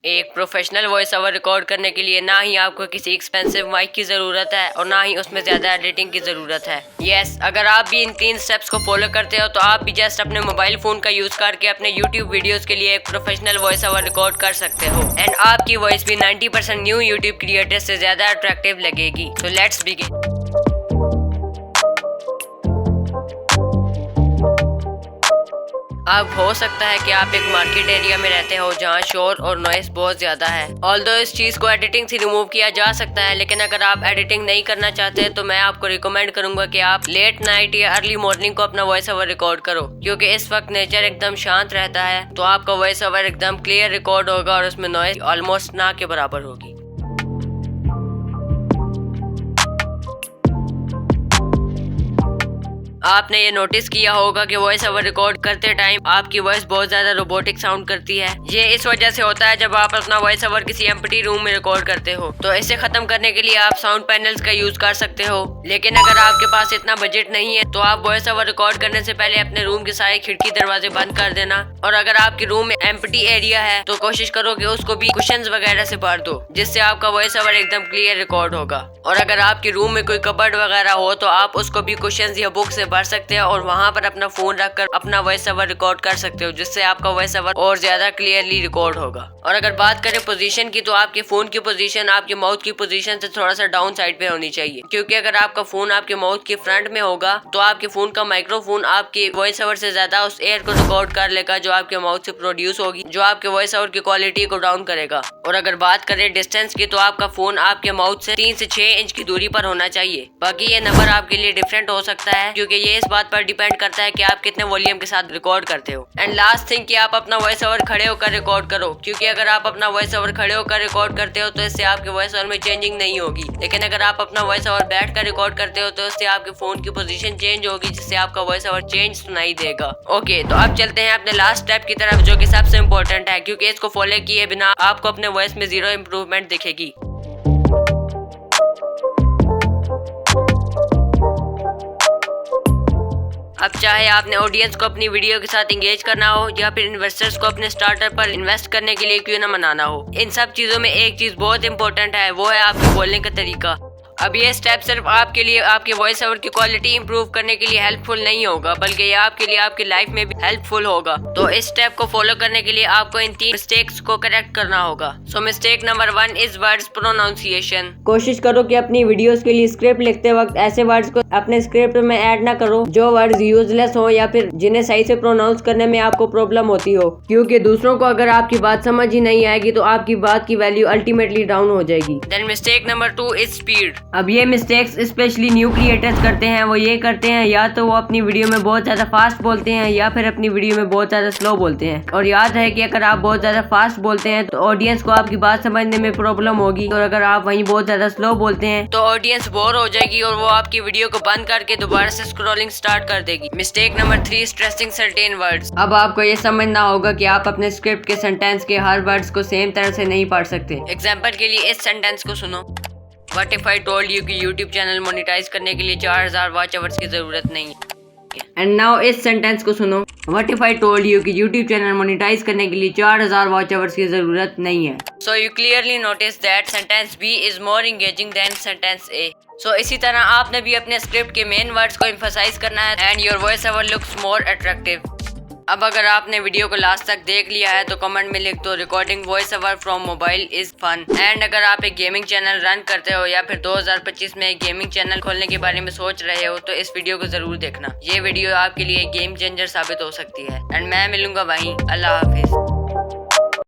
एक professional voice over record करने के लिए ना ही आपको किसी एक्सपेंसिव माइक की ज़रूरत है और ना ही उसमें ज़्यादा एडिटिंग की ज़रूरत है। यस, अगर आप भी इन 3 स्टेप्स को फॉलो करते हो तो आप भी जस्ट अपने मोबाइल फ़ोन का यूज़ करके अपने यूट्यूब वीडियोस के लिए एक प्रोफेशनल वॉइस ओवर रिकॉर्ड कर सकते हो एंड आपकी वॉइस भी 90% न्यू यूट्यूब क्रिएटर्स से ज़्यादा अट्रैक्टिव लगेगी। So let's begin. अब हो सकता है कि आप एक मार्केट एरिया में रहते हो जहाँ शोर और नॉइस बहुत ज्यादा है। ऑल्दो इस चीज को एडिटिंग से रिमूव किया जा सकता है, लेकिन अगर आप एडिटिंग नहीं करना चाहते तो मैं आपको रिकमेंड करूंगा कि आप लेट नाइट या अर्ली मॉर्निंग को अपना वॉइस ओवर रिकॉर्ड करो, क्योंकि इस वक्त नेचर एकदम शांत रहता है तो आपका वॉइस ओवर एकदम क्लियर रिकॉर्ड होगा और उसमें नॉइस ऑलमोस्ट ना के बराबर होगी। आपने ये नोटिस किया होगा कि वॉइस ओवर रिकॉर्ड करते टाइम आपकी वॉइस बहुत ज्यादा रोबोटिक साउंड करती है। ये इस वजह से होता है जब आप अपना वॉइस ओवर किसी एम्प्टी रूम में रिकॉर्ड करते हो। तो इसे खत्म करने के लिए आप साउंड पैनल्स का यूज कर सकते हो, लेकिन अगर आपके पास इतना बजट नहीं है तो आप वॉइस ओवर रिकॉर्ड करने से पहले अपने रूम के सारे खिड़की दरवाजे बंद कर देना। और अगर आपके रूम में एम्प्टी एरिया है तो कोशिश करो कि उसको भी कुशन्स वगैरह से भर दो, जिससे आपका वॉइस ओवर एकदम क्लियर रिकॉर्ड होगा। और अगर आपके रूम में कोई कबर्ड वगैरह हो तो आप उसको भी कुशन्स या बुक से भर सकते हैं और वहां पर अपना फोन रखकर अपना वॉइस ओवर रिकॉर्ड कर सकते हो, जिससे आपका वॉइस ओवर और ज्यादा क्लियरली रिकॉर्ड होगा। और अगर बात करें पोजीशन की, तो आपके फोन की पोजीशन आपके माउथ की पोजीशन से थोड़ा सा डाउन साइड पे होनी चाहिए, क्योंकि अगर आपका फोन आपके माउथ के फ्रंट में होगा तो आपके फोन का माइक्रोफोन आपके वॉइस ओवर से ज्यादा उस एयर को रिकॉर्ड कर लेगा जो आपके माउथ से प्रोड्यूस होगी, जो आपके वॉइस ओवर की क्वालिटी को डाउन करेगा। और अगर बात करें डिस्टेंस की, तो आपका फोन आपके माउथ से 3 से 6 इंच की दूरी पर होना चाहिए। बाकी ये नंबर आपके लिए डिफरेंट हो सकता है, क्योंकि ये इस बात पर डिपेंड करता है कि आप कितने वॉल्यूम के साथ रिकॉर्ड करते हो। एंड लास्ट थिंग कि आप अपना वॉइस ओवर खड़े होकर रिकॉर्ड करो, क्योंकि अगर आप अपना वॉइस ओवर खड़े होकर रिकॉर्ड करते हो तो इससे आपके वॉइस ओवर में चेंजिंग नहीं होगी, लेकिन अगर आप अपना वॉइस ओवर बैठ कर रिकॉर्ड करते हो तो इससे आपके फोन की पोजीशन चेंज होगी, जिससे आपका वॉइस ओवर चेंज सुनाई देगा। ओके, तो अब चलते हैं अपने लास्ट स्टेप की तरफ, जो कि सबसे इम्पोर्टेंट है, क्योंकि इसको फॉलो किए बिना आपको अपने वॉइस में 0 इम्प्रूवमेंट दिखेगी। अब चाहे आपने ऑडियंस को अपनी वीडियो के साथ एंगेज करना हो या फिर इन्वेस्टर्स को अपने स्टार्टअप पर इन्वेस्ट करने के लिए क्यों ना मनाना हो, इन सब चीजों में एक चीज बहुत इंपॉर्टेंट है, वो है आपके बोलने का तरीका। अब ये स्टेप सिर्फ आपके लिए आपके वॉइस ओवर की क्वालिटी इंप्रूव करने के लिए हेल्पफुल नहीं होगा, बल्कि ये आपके लिए आपकी लाइफ में भी हेल्पफुल होगा। तो इस स्टेप को फॉलो करने के लिए आपको इन 3 मिस्टेक्स को करेक्ट करना होगा। So mistake number 1 is words pronunciation. कोशिश करो कि अपनी वीडियोस के लिए स्क्रिप्ट लिखते वक्त ऐसे वर्ड्स को अपने स्क्रिप्ट में ऐड ना करो जो वर्ड्स यूजलेस हो या फिर जिन्हें सही से प्रोनाउंस करने में आपको प्रॉब्लम होती हो, क्योंकि दूसरों को अगर आपकी बात समझ ही नहीं आएगी तो आपकी बात की वैल्यू अल्टीमेटली डाउन हो जाएगी। Then mistake number 2 is speed. अब ये मिस्टेक्स स्पेशली न्यू क्रिएटर्स करते हैं। वो ये करते हैं या तो वो अपनी वीडियो में बहुत ज्यादा फास्ट बोलते हैं या फिर अपनी वीडियो में बहुत ज्यादा स्लो बोलते हैं। और याद है कि अगर आप बहुत ज्यादा फास्ट बोलते हैं तो ऑडियंस को आपकी बात समझने में प्रॉब्लम होगी, और अगर आप वहीं बहुत ज्यादा स्लो बोलते हैं तो ऑडियंस बोर हो जाएगी और वो आपकी वीडियो को बंद करके दोबारा से स्क्रॉलिंग स्टार्ट कर देगी। Mistake number 3 stressing certain words. अब आपको ये समझना होगा कि आप अपने स्क्रिप्ट के सेंटेंस के हर वर्ड्स को सेम तरह से नहीं पढ़ सकते। एग्जाम्पल के लिए इस सेंटेंस को सुनो, What if I told you कि YouTube चैनल मोनेटाइज करने के लिए 4000 वॉच आवर्स की जरूरत नहीं है। एंड नाउ इस सेंटेंस को सुनो, What if I told you कि YouTube चैनल मोनेटाइज करने के लिए 4000 वॉच आवर्स की जरूरत नहीं है। So you clearly notice that sentence B is more engaging than sentence A. So इसी तरह आपने भी अपने स्क्रिप्ट के मेन वर्ड्स को एम्फसाइज करना है and your voice over looks more attractive. अब अगर आपने वीडियो को लास्ट तक देख लिया है तो कमेंट में लिख दो recording voice over from mobile is fun. And अगर आप एक गेमिंग चैनल रन करते हो या फिर 2025 में एक गेमिंग चैनल खोलने के बारे में सोच रहे हो तो इस वीडियो को जरूर देखना। ये वीडियो आपके लिए गेम चेंजर साबित हो सकती है। एंड मैं मिलूंगा वहीं। अल्लाह हाफिज।